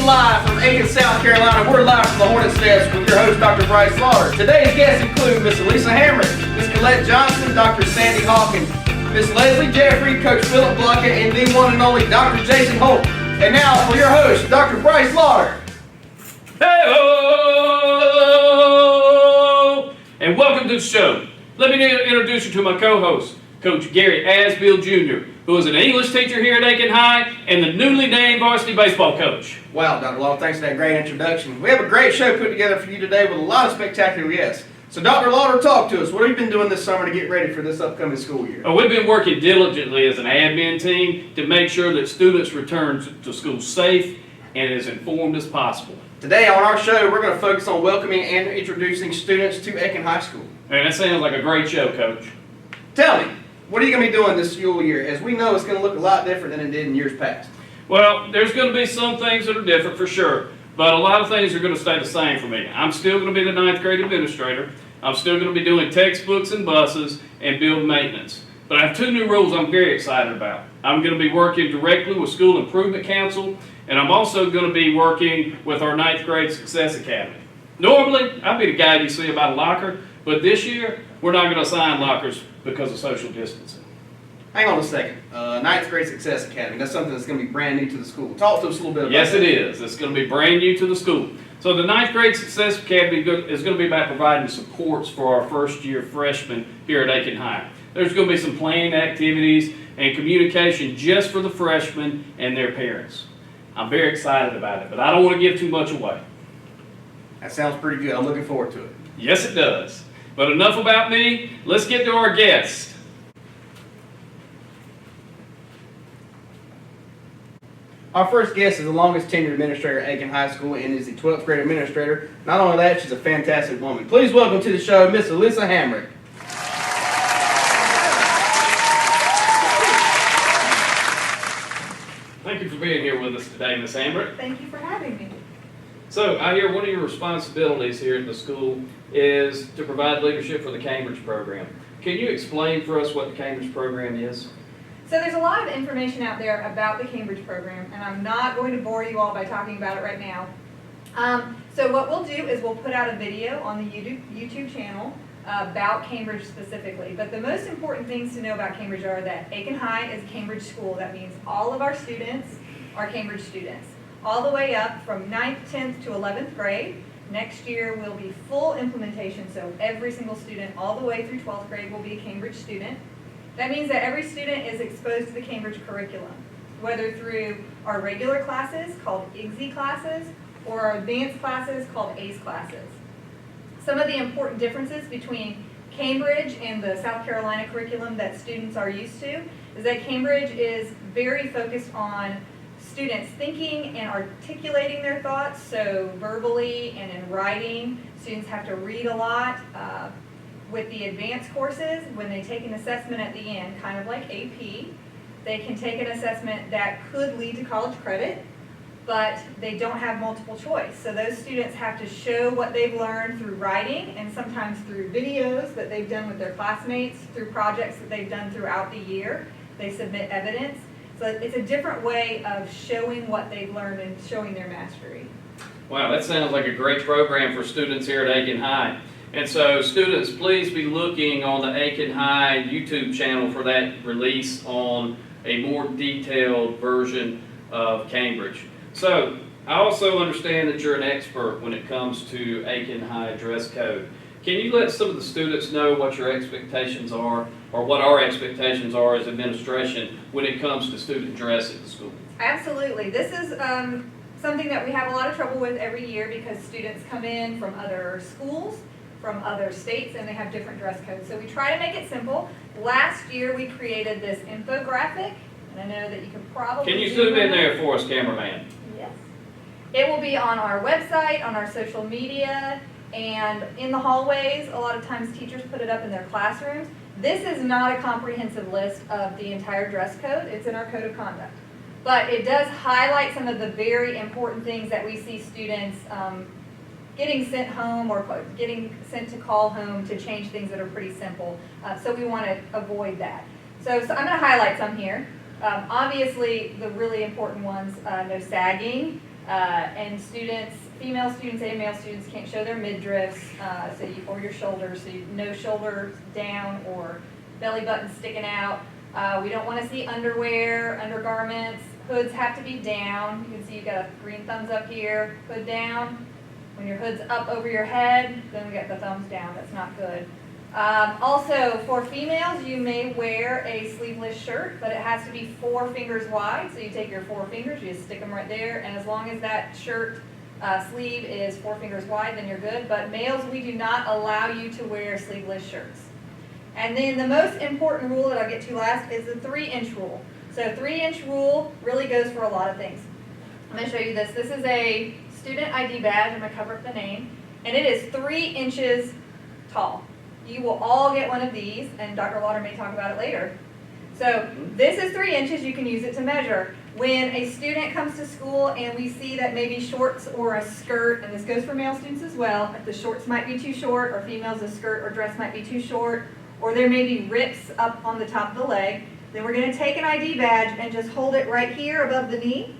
Reporting live from Aiken, South Carolina, we're live from the Hornet Nest with your host, Dr. Bryce Slaughter. Today's guests include Miss Alyssa Hamrick, Miss Colette Johnson, Dr. Sandy Hawkins, Miss Leslie Jeffrey, Coach Philip Blockett, and the one and only Dr. Jason Holmes. And now for your host, Dr. Bryce Slaughter. Hey-o! And welcome to the show. Let me introduce you to my co-host, Coach Gary Asbill Jr., who is an English teacher here at Aiken High and the newly named varsity baseball coach. Wow, Dr. Lauder, thanks for that great introduction. We have a great show put together for you today with a lot of spectacular guests. So Dr. Lauder, talk to us. What have you been doing this summer to get ready for this upcoming school year? We've been working diligently as an admin team to make sure that students return to school safe and as informed as possible. Today on our show, we're going to focus on welcoming and introducing students to Aiken High School. And that sounds like a great show, Coach. Tell me, what are you going to be doing this school year? As we know, it's going to look a lot different than it did in years past. Well, there's going to be some things that are different for sure, but a lot of things are going to stay the same for me. I'm still going to be the 9th grade administrator. I'm still going to be doing textbooks and buses and build maintenance. But I have 2 new roles I'm very excited about. I'm going to be working directly with School Improvement Council, and I'm also going to be working with our 9th grade Success Academy. Normally, I'd be the guy you see about a locker, but this year, we're not going to assign lockers because of social distancing. Hang on a second. 9th grade Success Academy, that's something that's going to be brand new to the school. Talk to us a little bit about that. Yes, it is. It's going to be brand new to the school. So the 9th grade Success Academy is going to be about providing supports for our first year freshmen here at Aiken High. There's going to be some planning activities and communication just for the freshmen and their parents. I'm very excited about it, but I don't want to give too much away. That sounds pretty good. I'm looking forward to it. Yes, it does. But enough about me. Let's get to our guest. Our first guest is the longest tenured administrator at Aiken High School and is the 12th grade administrator. Not only that, she's a fantastic woman. Please welcome to the show, Miss Alyssa Hamrick. Thank you for being here with us today, Miss Hamrick. Thank you for having me. So, I hear one of your responsibilities here at the school is to provide leadership for the Cambridge program. Can you explain for us what the Cambridge program is? So there's a lot of information out there about the Cambridge program, and I'm not going to bore you all by talking about it right now. So what we'll do is we'll put out a video on the YouTube channel about Cambridge specifically. But the most important things to know about Cambridge are that Aiken High is a Cambridge school. That means all of our students are Cambridge students, all the way up from 9th, 10th to 11th grade. Next year will be full implementation, so every single student all the way through 12th grade will be a Cambridge student. That means that every student is exposed to the Cambridge curriculum, whether through our regular classes called IGSE classes or our advanced classes called ACE classes. Some of the important differences between Cambridge and the South Carolina curriculum that students are used to is that Cambridge is very focused on students thinking and articulating their thoughts, so verbally and in writing. Students have to read a lot. With the advanced courses, when they take an assessment at the end, kind of like AP, they can take an assessment that could lead to college credit, but they don't have multiple choice. So those students have to show what they've learned through writing and sometimes through videos that they've done with their classmates, through projects that they've done throughout the year. They submit evidence. So it's a different way of showing what they've learned and showing their mastery. Wow, that sounds like a great program for students here at Aiken High. And so students, please be looking on the Aiken High YouTube channel for that release on a more detailed version of Cambridge. So I also understand that you're an expert when it comes to Aiken High dress code. Can you let some of the students know what your expectations are, or what our expectations are as administration when it comes to student dress at the school? Absolutely. This is something that we have a lot of trouble with every year because students come in from other schools, from other states, and they have different dress codes. So we try to make it simple. Last year we created this infographic, and I know that you can probably... Can you zoom in there for us, cameraman? Yes. It will be on our website, on our social media, and in the hallways. A lot of times teachers put it up in their classrooms. This is not a comprehensive list of the entire dress code. It's in our code of conduct. But it does highlight some of the very important things that we see students getting sent home or getting sent to call home to change things that are pretty simple. So we want to avoid that. So I'm going to highlight some here. Obviously, the really important ones, no sagging, And female students and male students can't show their midriffs, or your shoulders, so no shoulders down or belly button sticking out. We don't want to see underwear, undergarments. Hoods have to be down. You can see you've got a green thumbs up here, hood down. When your hood's up over your head, then we got the thumbs down. That's not good. Also, for females, you may wear a sleeveless shirt, but it has to be 4 fingers wide. So you take your 4 fingers, you just stick them right there, and as long as that shirt sleeve is 4 fingers wide, then you're good. But males, we do not allow you to wear sleeveless shirts. And then the most important rule that I'll get to last is the 3-inch rule. So 3-inch rule really goes for a lot of things. I'm going to show you this. This is a student ID badge. I'm going to cover up the name. And it is 3 inches tall. You will all get one of these, and Dr. Lauder may talk about it later. So this is 3 inches. You can use it to measure. When a student comes to school and we see that maybe shorts or a skirt, and this goes for male students as well, if the shorts might be too short, or females, a skirt or dress might be too short, or there may be rips up on the top of the leg, then we're going to take an ID badge and just hold it right here above the knee.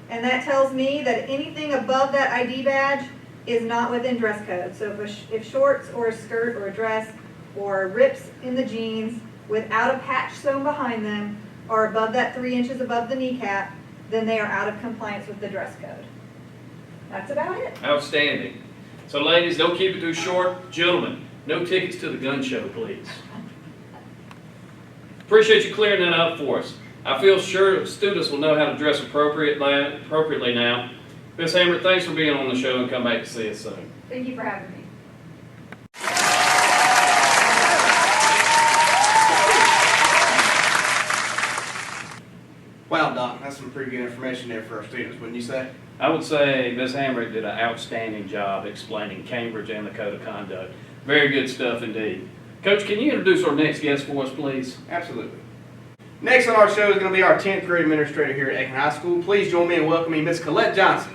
And that tells me that anything above that ID badge is not within dress code. So if shorts or a skirt or a dress or rips in the jeans without a patch sewn behind them are above that 3 inches above the kneecap, then they are out of compliance with the dress code. That's about it. Outstanding. So ladies, don't keep it too short. Gentlemen, no tickets to the gun show, please. Appreciate you clearing that up for us. I feel sure students will know how to dress appropriately now. Ms. Hamrick, thanks for being on the show, and come back to see us soon. Thank you for having me. Wow, Doc, that's some pretty good information there for our students, wouldn't you say? I would say Ms. Hamrick did an outstanding job explaining Cambridge and the Code of Conduct. Very good stuff indeed. Coach, can you introduce our next guest for us, please? Absolutely. Next on our show is going to be our 10th grade administrator here at Aiken High School. Please join me in welcoming Miss Colette Johnson.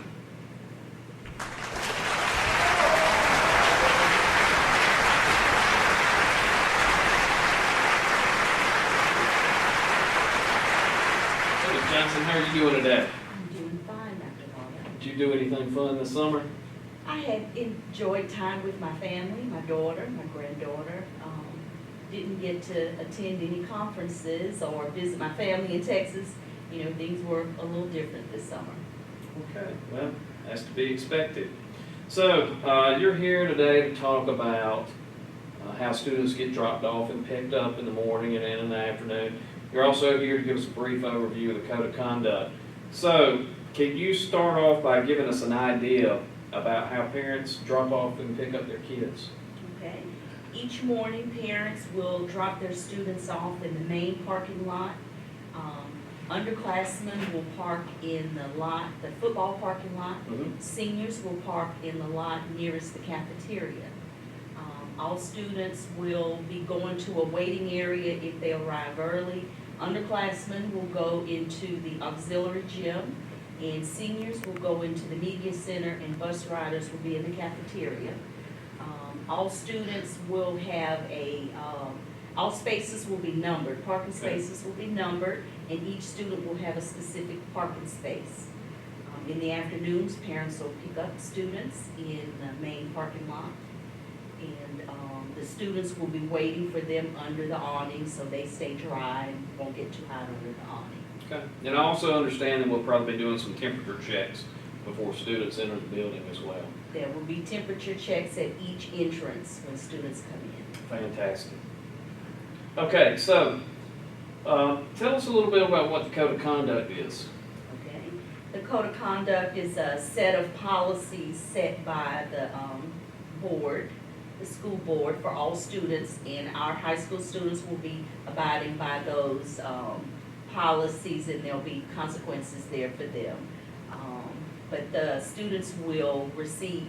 Johnson, how are you doing today? I'm doing fine, Dr. Hornet. Did you do anything fun this summer? I had enjoyed time with my family, my daughter, my granddaughter. Didn't get to attend any conferences or visit my family in Texas. You know, things were a little different this summer. Okay, well, that's to be expected. So, you're here today to talk about how students get dropped off and picked up in the morning and in the afternoon. You're also here to give us a brief overview of the Code of Conduct. So, can you start off by giving us an idea about how parents drop off and pick up their kids? Okay. Each morning, parents will drop their students off in the main parking lot. Underclassmen will park in the lot, the football parking lot. Seniors will park in the lot nearest the cafeteria. All students will be going to a waiting area if they arrive early. Underclassmen will go into the auxiliary gym, and seniors will go into the media center, and bus riders will be in the cafeteria. All students will have all spaces will be numbered. Parking spaces will be numbered, and each student will have a specific parking space. In the afternoons, parents will pick up students in the main parking lot, and the students will be waiting for them under the awning so they stay dry and won't get too hot under the awning. Okay. And I also understand that we'll probably be doing some temperature checks before students enter the building as well. There will be temperature checks at each entrance when students come in. Fantastic. Okay, so tell us a little bit about what the Code of Conduct is. Okay. The Code of Conduct is a set of policies set by the board, the school board, for all students, and our high school students will be abiding by those policies, and there'll be consequences there for them. But the students will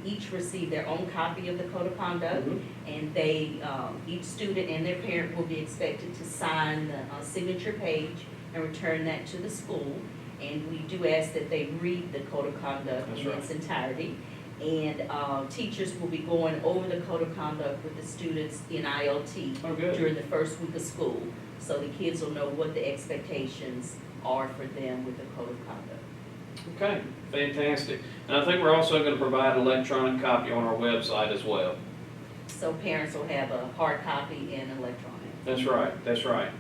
each receive their own copy of the Code of Conduct, and they, each student and their parent will be expected to sign the signature page and return that to the school. And we do ask that they read the Code of Conduct in its entirety. And teachers will be going over the Code of Conduct with the students in ILT during the first week of school, so the kids will know what the expectations are for them with the Code of Conduct. Okay, fantastic. And I think we're also going to provide an electronic copy on our website as well. So parents will have a hard copy and electronic. That's right, that's right.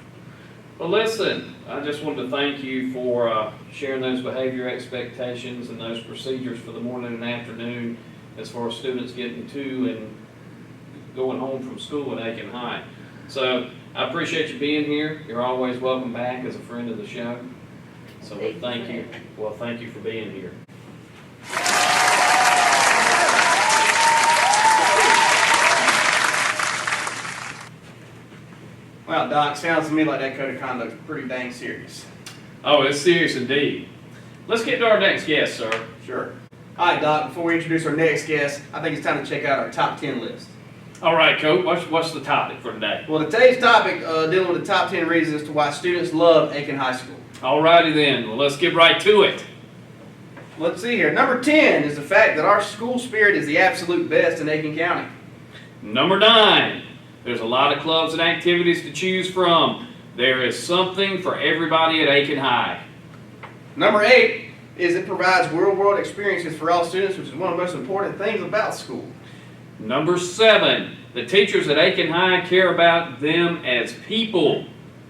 Well, listen, I just wanted to thank you for sharing those behavior expectations and those procedures for the morning and afternoon as far as students getting to and going home from school at Aiken High. So I appreciate you being here. You're always welcome back as a friend of the show. So thank you. Well, thank you for being here. Well, Doc, sounds to me like that code of conduct is pretty dang serious. Oh, it's serious indeed. Let's get to our next guest, sir. Sure. All right, Doc, before we introduce our next guest, I think it's time to check out our top 10 list. All right, Coach, what's the topic for today? Well, today's topic dealing with the top 10 reasons as to why students love Aiken High School. All righty then, well, let's get right to it. Let's see here. Number 10 is the fact that our school spirit is the absolute best in Aiken County. Number 9, there's a lot of clubs and activities to choose from. There is something for everybody at Aiken High. Number 8 is it provides real-world experiences for all students, which is one of the most important things about school. Number 7, the teachers at Aiken High care about them as people,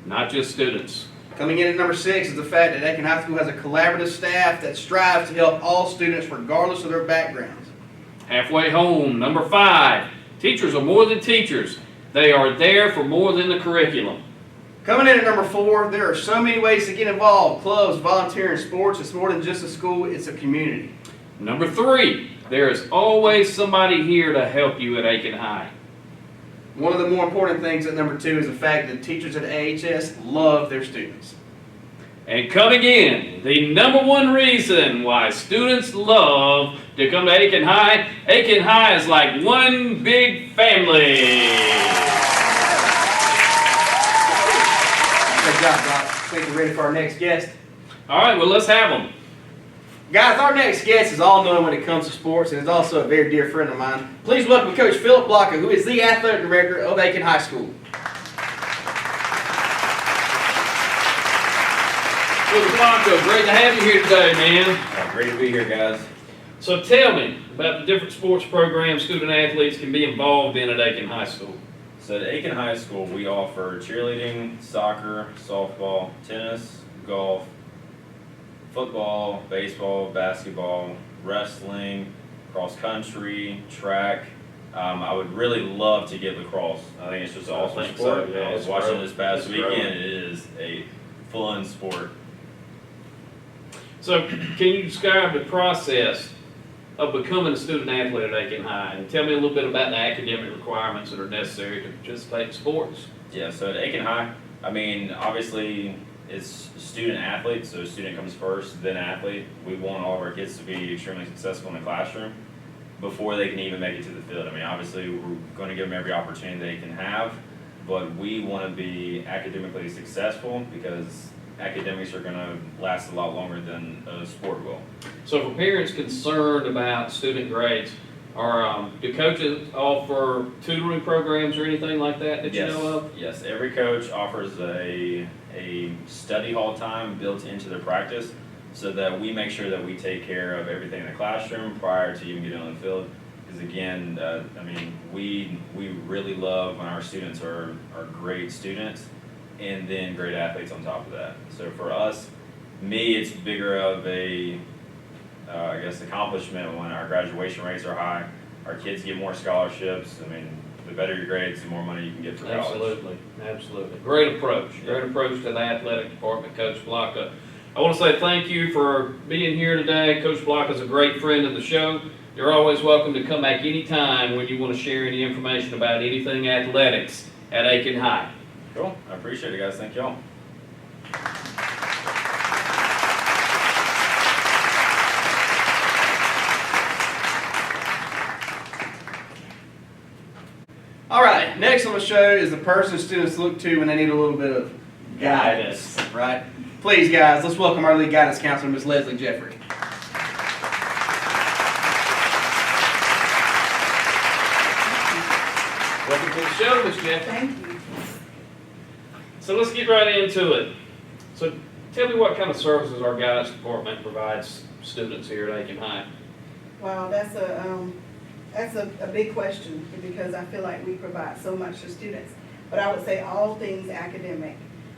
not just students. Coming in at number 6 is the fact that Aiken High School has a collaborative staff that strives to help all students regardless of their backgrounds. Halfway home, number 5, teachers are more than teachers. They are there for more than the curriculum. Coming in at number 4, there are so many ways to get involved. Clubs, volunteering, sports. It's more than just a school, it's a community. Number 3, there is always somebody here to help you at Aiken High. One of the more important things at number 2 is the fact that teachers at AHS love their students. And coming in, the number 1 reason why students love to come to Aiken High is like one big family. Good job, Doc. I think we're ready for our next guest. All right, well, let's have them. Guys, our next guest is all-knowing when it comes to sports and is also a very dear friend of mine. Please welcome Coach Philip Blocker, who is the athletic director of Aiken High School. Coach Blanco, great to have you here today, man. Great to be here, guys. So tell me about the different sports programs student athletes can be involved in at Aiken High School. So at Aiken High School, we offer cheerleading, soccer, softball, tennis, golf, football, baseball, basketball, wrestling, cross country, track. I would really love to get lacrosse. I think it's just an awesome sport. So, yeah, I was watching this past weekend. It is a fun sport. So can you describe the process of becoming a student athlete at Aiken High? And tell me a little bit about the academic requirements that are necessary to participate in sports. Yeah, so at Aiken High, I mean, obviously it's student athlete, so student comes first, then athlete. We want all of our kids to be extremely successful in the classroom before they can even make it to the field. I mean, obviously we're going to give them every opportunity they can have, but we want to be academically successful because academics are going to last a lot longer than a sport will. So for parents concerned about student grades, do coaches offer tutoring programs or anything like that you know of? Yes, every coach offers a study hall time built into their practice so that we make sure that we take care of everything in the classroom prior to even getting on the field. Because again, I mean, we really love when our students are great students and then great athletes on top of that. So for us, it's bigger of a I guess accomplishment when our graduation rates are high, our kids get more scholarships. I mean, the better your grades, the more money you can get for college. Absolutely, absolutely. Great approach. Great approach to the athletic department, Coach Blocka. I want to say thank you for being here today. Coach Blocka is a great friend of the show. You're always welcome to come back anytime when you want to share any information about anything athletics at Aiken High. Cool. I appreciate it, guys. Thank y'all. All right, next on the show is the person students look to when they need a little bit of guidance, right? Please, guys, let's welcome our lead guidance counselor, Ms. Leslie Jeffrey. Welcome to the show, Ms. Jeffrey. Thank you. So let's get right into it. So tell me what kind of services our guidance department provides students here at Aiken High? Wow, that's a big question because I feel like we provide so much to students. But I would say all things academic.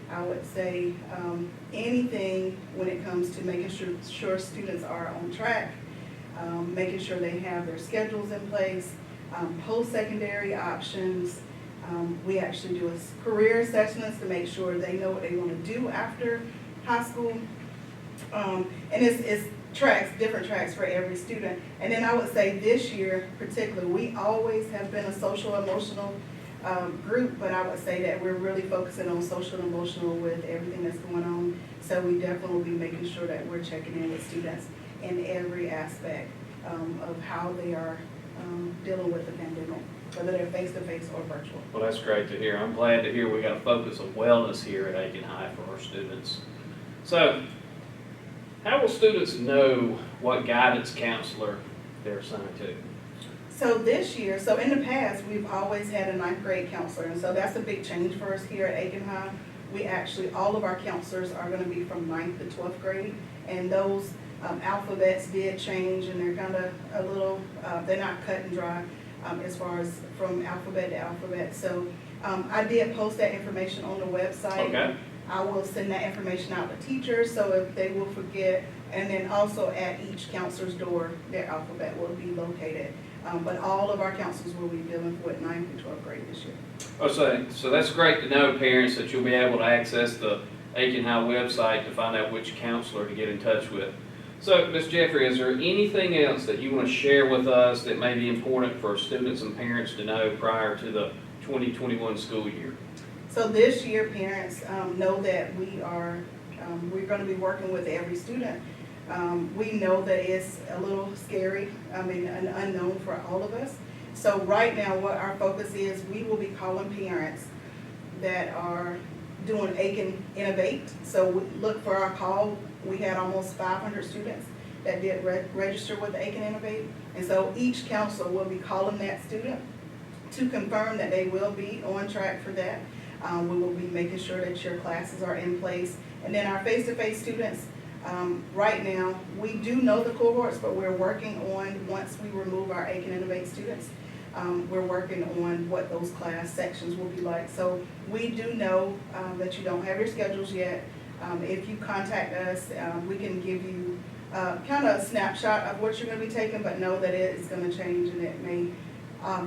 I would say anything when it comes to making sure students are on track, making sure they have their schedules in place, post-secondary options. We actually do career assessments to make sure they know what they want to do after high school. And it's different tracks for every student. And then I would say this year particularly, we always have been a social emotional group, but I would say that we're really focusing on social and emotional with everything that's going on. So we definitely will be making sure that we're checking in with students in every aspect of how they are dealing with the pandemic, whether they're face-to-face or virtual. Well, that's great to hear. I'm glad to hear we got a focus of wellness here at Aiken High for our students. So, how will students know what guidance counselor they're assigned to? So this year, so in the past, we've always had a 9th grade counselor, and so that's a big change for us here at Aiken High. We actually, all of our counselors are gonna be from 9th to 12th grade, and those alphabets did change, and they're kind of a little, they're not cut and dry as far as from alphabet to alphabet. So I did post that information on the website. Okay. I will send that information out to teachers, so if they will forget, and then also at each counselor's door, their alphabet will be located. But all of our counselors will be dealing with 9th to 12th grade this year. Oh, so that's great to know, parents, that you'll be able to access the Aiken High website to find out which counselor to get in touch with. So, Ms. Jeffrey, is there anything else that you want to share with us that may be important for students and parents to know prior to the 2021 school year? So this year, parents know that we're going to be working with every student. We know that it's a little scary, an unknown for all of us. So right now, what our focus is, we will be calling parents that are doing Aiken Innovate. So we look for our call. We had almost 500 students that did register with Aiken Innovate. And so each counselor will be calling that student to confirm that they will be on track for that. We will be making sure that your classes are in place. And then our face-to-face students, right now, we do know the cohorts, but we're working on, once we remove our Aiken Innovate students, we're working on what those class sections will be like. So we do know that you don't have your schedules yet. If you contact us, we can give you kind of a snapshot of what you're going to be taking, but know that it is going to change, and it may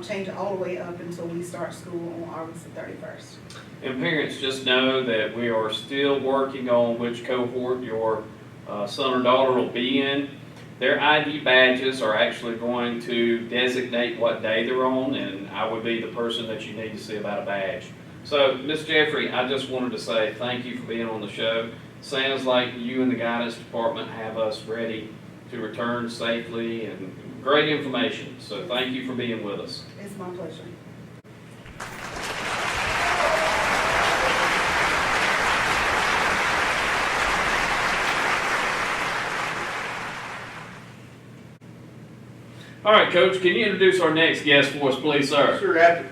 change all the way up until we start school on August the 31st. And parents, just know that we are still working on which cohort your son or daughter will be in. Their ID badges are actually going to designate what day they're on, and I would be the person that you need to see about a badge. So, Ms. Jeffrey, I just wanted to say thank you for being on the show. Sounds like you and the guidance department have us ready to return safely, and great information. So thank you for being with us. It's my pleasure. All right, Coach, can you introduce our next guest for us, please, sir? Sure, after.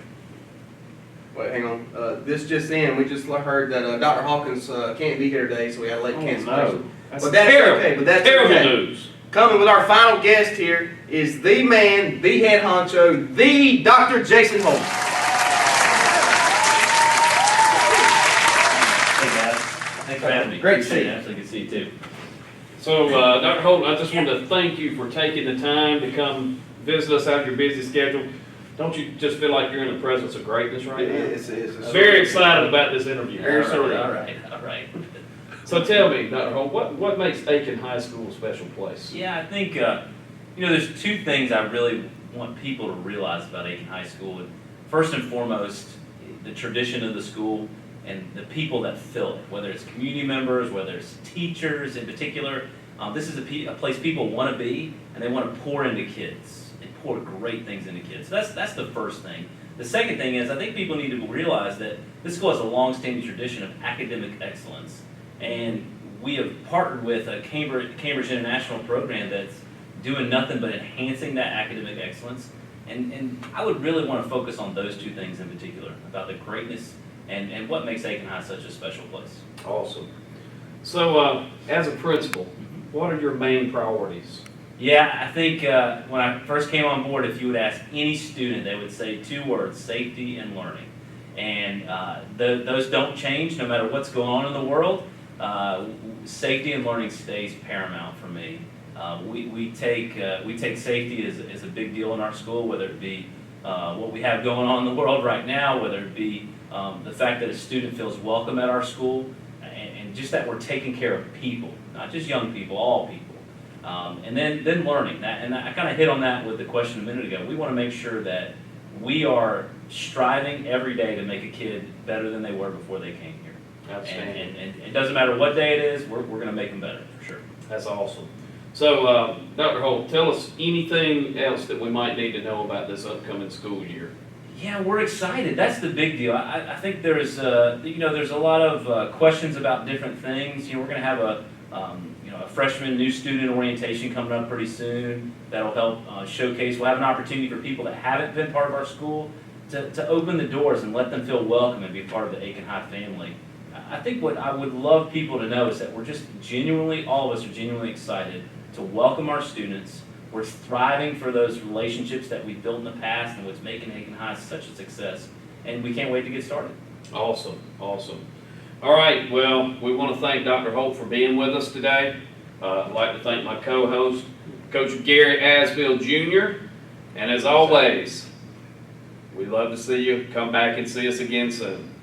Wait, hang on. This just in, we just heard that Dr. Hawkins can't be here today, so we had a late cancellation. That's But that's terrible, okay, but that's terrible okay. news. Coming with our final guest here is the man, the head honcho, the Dr. Jason Holmes. Hey guys, thanks for having me. Great to see you. Absolutely good to see you too. So, Dr. Holt, I just wanted to thank you for taking the time to come visit us out of your busy schedule. Don't you just feel like you're in the presence of greatness right now? It's Very excited about this interview. Very All sorry. right. So tell me, Dr. Holt, what makes Aiken High School a special place? Yeah, I think, there's two things I really want people to realize about Aiken High School. First and foremost, the tradition of the school and the people that fill it, whether it's community members, whether it's teachers in particular. This is a place people want to be, and they want to pour into kids. They pour great things into kids. So that's the first thing. The second thing is I think people need to realize that this school has a long-standing tradition of academic excellence. And we have partnered with a Cambridge International program that's doing nothing but enhancing that academic excellence. And I would really want to focus on those two things in particular, about the greatness and what makes Aiken High such a special place. Awesome. So, as a principal, what are your main priorities? Yeah, I think when I first came on board, if you would ask any student, they would say 2 words: safety and learning. And those don't change no matter what's going on in the world. Safety and learning stays paramount for me. We take safety as a big deal in our school, whether it be what we have going on in the world right now, whether it be the fact that a student feels welcome at our school, and just that we're taking care of people, not just young people, all people. And then learning that, and I kind of hit on that with the question a minute ago. We want to make sure that we are striving every day to make a kid better than they were before they came here. Outstanding. And it doesn't matter what day it is, we're going to make them better for sure. That's awesome. So, Dr. Holt, tell us anything else that we might need to know about this upcoming school year. Yeah, we're excited. That's the big deal. I think there's there's a lot of questions about different things. We're going to have a freshman new student orientation coming up pretty soon. That'll help showcase. We'll have an opportunity for people that haven't been part of our school to open the doors and let them feel welcome and be part of the Aiken High family. I think what I would love people to know is that we're just genuinely, all of us are genuinely excited to welcome our students. We're thriving for those relationships that we've built in the past and what's making Aiken High such a success. And we can't wait to get started. Awesome, awesome. All right, well, we want to thank Dr. Holt for being with us today. I'd like to thank my co-host, Coach Gary Asbill Jr. And as always, we love to see you. Come back and see us again soon.